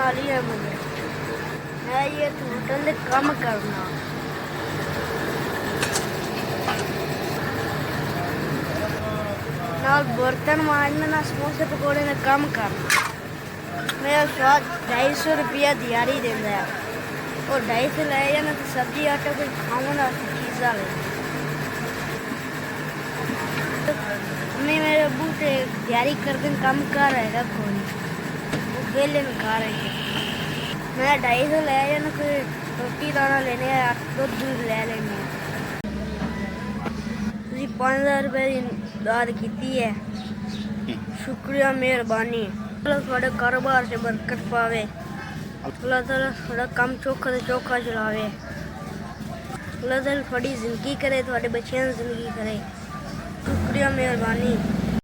वाली है मुझे। मैं ये होटल में कम करना ना बर्तन मांजना ना समोसे पकौड़े ने कम करना। मेरा स्वाद 250 रुपया दिहाड़ी देता है और 250 ले जाना तो सब्जी आटा कुछ खाऊँ ना चीज़ा ले। नहीं मेरे अबू से दिहाड़ी कर दिन कम कर रहेगा कोई वो बेले में खा रहे थे। मैं 250 ले जाना कोई रोटी दाना लेने दूध दूध ले लेने। तुझे 5000 रुपये की दाद की है, शुक्रिया मेहरबानी। अल्लाह थोड़े कारोबार से बरकत पावे, अल्लाह ताला थोड़ा कम चौखा से चौखा चलावे, अल्लाह ताला थोड़ी जिंदगी करे, थोड़े बच्चों की जिंदगी करे। शुक्रिया मेहरबानी।